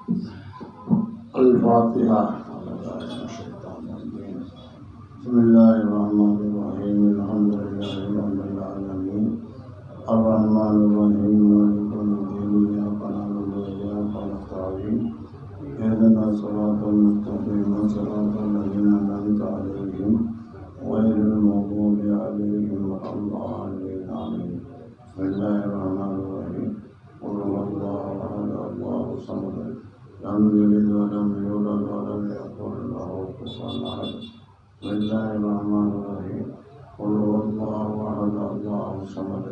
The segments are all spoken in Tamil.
الفاتحة. بسم الله الرحمن الرحيم الحمد لله رب العالمين الرحمن الرحيم مالك يوم الدين إياك نعبد وإياك نستعين اهدنا الصراط المستقيم صراط الذين أنعمت عليهم غير المغضوب عليهم ولا الضالين آمين. بسم الله الرحمن الرحيم قل هو الله أحد الله الصمد لم يلد ولم يولد ولم يكن له كفوا أحد. بسم الله الرحمن الرحيم قل هو الله أحد الله الصمد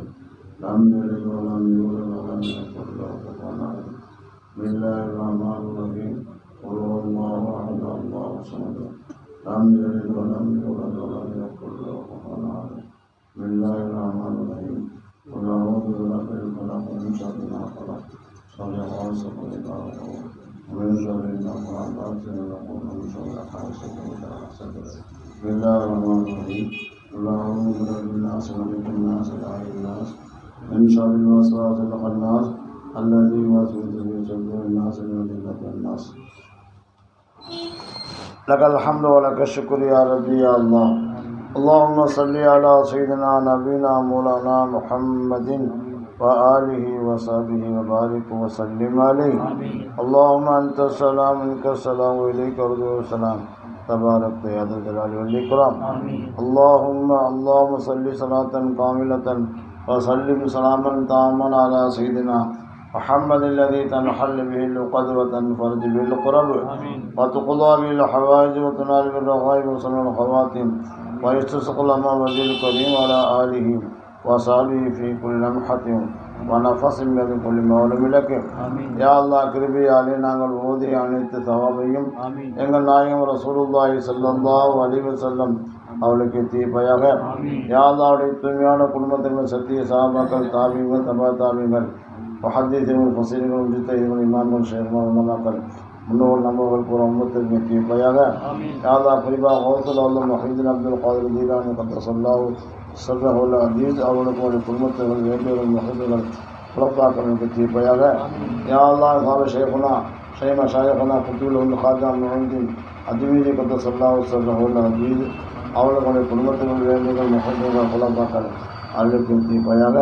لم يلد ولم يولد ولم يكن له كفوا أحد. بسم الله الرحمن الرحيم قل هو الله أحد الله الصمد لم يلد ولم يولد ولم يكن له كفوا أحد. بسم الله الرحمن الرحيم قل أعوذ برب الفلق من شر ما خلق شر غاسق إذا وقب ومن شر النفاثات في العقد ومن شر حاسد إذا حسد. بسم الله الرحمن الرحيم قل أعوذ برب الناس ملك الناس إله الناس من شر الوسواس الخناس الذي يوسوس في صدور الناس من جنة الناس. لك الحمد ولك الشكر يا ربي يا الله. اللهم صل على سيدنا نبينا مولانا محمد وآله وصحبه وبارك وسلم عليه. اللهم أنت السلام منك السلام وإليك يرجع السلام تبارك يا ذا الجلال والإكرام. اللهم صل صلاة كاملة وسلم سلاما تاما على سيدنا محمد الذي تنحل به العقد وتنفرج به القرب وتقضى به الحوائج وتنال به الرغائب وسلم الخواتم ويستسق الأمام وجه الكريم على آله وصحبه في كل لمحة ونفس من كل مولم لك. يا الله கிருபை ஆலே நாங்கள் ஓதிய அனைத்து தவாபையும் எங்கள் நாயகம் ரசூலுல்லாஹி ஸல்லல்லாஹு அலைஹி வஸல்லம் அவளுக்கு தீர்ப்பையாக. யா அல்லாஹ்வுடைய தூய்மையான குடும்பத்தினர் சத்திய சஹாபாக்கள் தாபீங்கள் தபா தாபீங்கள் முஹத்திஸீன்கள் ஃபஸீர்கள் முஜ்தஹீதுகள் இமாம்கள் ஷேഖ்மார்கள் உலமாக்கள் முன்னோர்கள் நம்மவர்கள் பூரா உம்மத்திற்கு தீர்ப்பையாக. யா அல்லாஹ் குறிப்பாக கௌசுல் ஆலம் முஹிதீன் அப்துல் காதிர் ஜீலானி கத்தஸல்லாஹு சர்ரஹுல் அஜீஸ் அவர்களுக்கு குடும்பத்தினர் வேண்டியவர்கள் முஹத்திகள் புலப்பாக்களுக்கு தீர்ப்பையாக. யா அல்லாஹ் சாப ஷேഖுனா ஷைமா ஷாயഖனா குத்துல் காஜா முஹிதீன் அஜ்மீரி கத்தஸல்லாஹு சர்ரஹுல் அஜீஸ் அவர்களுடைய குடும்பத்தினர் வேண்டியவர்கள் முஹத்திகள் புலப்பாக்கள் அவர்களுக்கு தீர்ப்பையாக.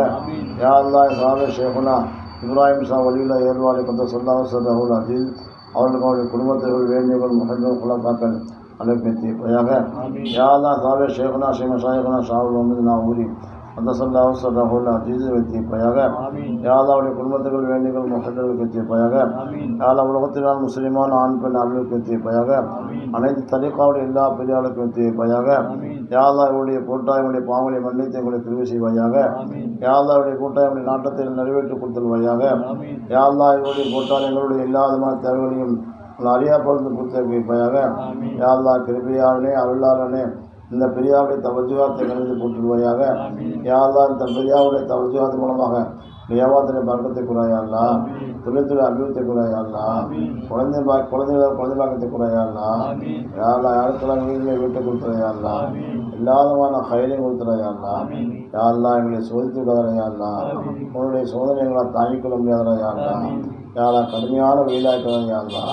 யா அல்லாஹ் சாப ஷேഖுனா இப்ராஹிம் ஷா வலியுல்லா ஏர்வாலி கத்தஸல்லாஹு சர்ரஹுல் அஜீஸ் அவர்களுடைய குடும்பத்தினர் வேண்டியவர்கள் முஹத்திகள் புலப்பாக்கள் அழைப்பை தீர்ப்பையாக. யா அல்லாஹ் சாபே ஷேഖுனா ஷைமா ஷாயഖனா ஷாவுல் முஹம்மது நாவூரி கத்தஸல்லாஹு சர்ரஹுல் அஜீஸ் தீர்ப்பையாக. யா அல்லாஹ்வுடைய குடும்பத்தினர் வேண்டியவர்கள் முஹத்திகளுக்கு தீர்ப்பையாக. யா அல்லாஹ் உலகத்தினால் முஸ்லிமான ஆண் பெண் அருளுக்கு தீர்ப்பையாக. அனைத்து தரிகாவுடைய எல்லா பெரியாளுக்கும் தீர்ப்பையாக. யா அல்லாஹ் இவருடைய கூட்டாயங்களுடைய பாவங்களை மன்னித்து எங்களுடைய கிருபை செய்வாயாக. யா அல்லாஹ் இவருடைய கூட்டாயங்களுடைய நாட்டத்தில் நிறைவேற்றி கொடுத்துள்வாயாக. யா அல்லாஹ் இவருடைய கூட்டாளி எங்களுடைய எல்லா விதமான தேவைகளையும் அறியா பொழுது கொடுத்து வைப்பாயாக. யா அல்லாஹ் கிருபையாளனே அருளாளனே இந்த பெரியாவுடைய தவஜுகாத்தை கணிந்து போட்டுருவாயாக. யா அல்லாஹ் இந்த பெரியாவுடைய தவஜுகாத்தின் மூலமாக வியாபாரத்தினை பறக்கத்தை குறையாளா, தொழில்துறை அபிவிருத்தி குறையாளா, குழந்தை பாக்கத்தை குறையாளா. யா அல்லாஹ் யாருக்கெல்லாம் வீட்டிலே வீட்டை கொடுத்துறையாளா, எல்லாதமான கையிலையும் கொடுத்துறையாளா. யா அல்லாஹ் எங்களை சோதித்து விடாதறையாளா, உன்னுடைய சோதனைகளை தாங்கிக் கொள்ள முடியாதறையாளா. யா அல்லாஹ் கடுமையான வெயிலாக்கிறாயாளா,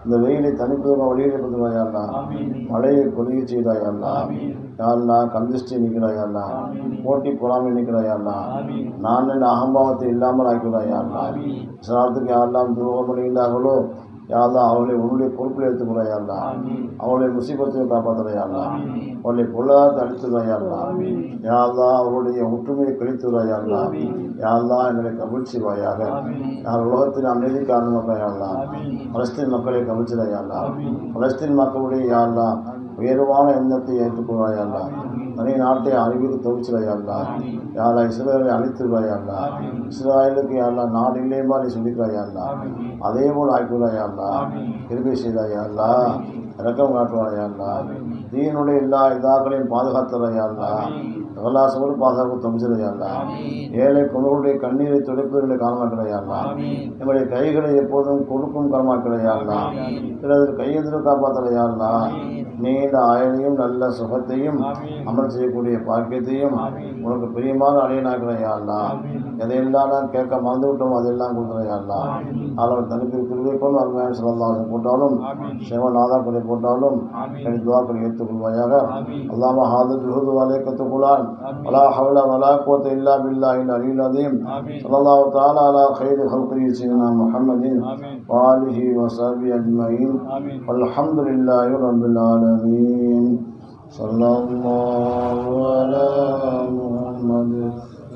இந்த வெயிலை தனிப்பதாக வழியை கொடுத்துறாயாளா, மழையை பொதுகி செய்தாயாளா. யா அல்லாஹ் கந்திஷ்டி நிற்கிறாயாளா, போட்டி பொறாமை நிற்கிறாயாளா, நான் என் அகம்பாவத்தை இல்லாமல் ஆக்கிறாயாளா. சிலத்துக்கு யாரெல்லாம் துரோகம் பண்ணுகிறார்களோ யா அல்லாஹ் அவளை உன்னுடைய பொறுப்பில் எடுத்துக்கிறாயாளா, அவளுடைய முசீபத்தை காப்பாற்றுறாயாளா, அவளை பொருளாதாரத்தை அளித்துறாயாளா. யா அல்லாஹ் அவருடைய ஒற்றுமையை கழித்துறாயாளா. யா அல்லாஹ் எங்களை கவிழ் செய்வாயாக. யார் உலகத்தின் அமைதி காரணமாக்கையாளா, பலஸ்தீன் மக்களை கவிழ்ச்சிறாயாளா, பலஸ்தீன் மக்களுடைய யா அல்லாஹ் உயர்வான எண்ணத்தை ஏற்றுக்கொள்வாயாளா, தனி நாட்டை அறிவுக்கு தொகுச்சிறாயாளா. யா அல்லாஹ் இஸ்ரேலை அழித்துறாயாளா, இஸ்ராயலுக்கு யா அல்லாஹ் நாடு இல்லையமா நீ சொல்லிக்கிறாயாளா, அதே போல் ஆக்கிவிடாயாளா, கிருபை செய்தாயாளா, இரக்கம் காட்டுவாயாளா, தீனுடைய எல்லா இதாக்களையும் பாதுகாத்துறாயாளா. இகலாசோடு பாதுகாப்பு தொமிச்சிடையாளா. ஏழை குமர்களுடைய கண்ணீரை துடைப்பவர்களை காரணமாக்கிடையாளா. நம்முடைய கைகளை எப்போதும் கொடுக்கும் காரணமாக்கிடையாளா. பிறகு கையெழுத்து காப்பாற்றலையாளா. நீண்ட ஆயுளையும் நல்ல சுகத்தையும் அமல் செய்யக்கூடிய பாக்கியத்தையும் உனக்கு பிரியமான அடையனாக்கிடையாளா. எதையெல்லாம் நான் கேட்க மறந்து விட்டோம் அதெல்லாம் கொடுத்துடையாளா. அவர் தனக்கு குறிவைப்போம் அருமையான சிறந்தாலும் போட்டாலும் சிவநாதா கொடை போட்டாலும் என் துவாக்களை ஏற்றுக்கொள்வாயாக. அல்லாம ஹாது ஜுஹது வலை கத்துக்குலான் வலா ஹவுல வலா குவத்த இல்லா பில்லாஹில் அலில் அதீம் ஸல்லல்லாஹு தஆலா அலா கைரி ஹல்கி சையதுனா முஹம்மதின் வாலிஹி வஸஹ்பிஹி அஜ்மஈன் வல்ஹம்துலில்லாஹி ரப்பில் ஆலமீன். ஸல்லல்லாஹு அலா முஹம்மது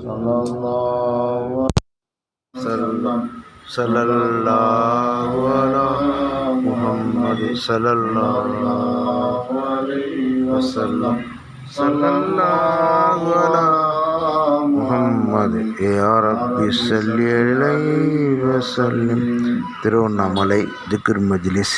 ஸல்லல்லாஹு ஸல்லல்லாஹு அலா முஹம்மது ஸல்லல்லாஹு அலைஹி வஸல்லம் ஸல்லல்லாஹு அலா முஹம்மது யா ரப்பி ஸல்லி அலைஹி வஸல்லம். திருவண்ணாமலை திக்ர் மஜ்லிஸ்.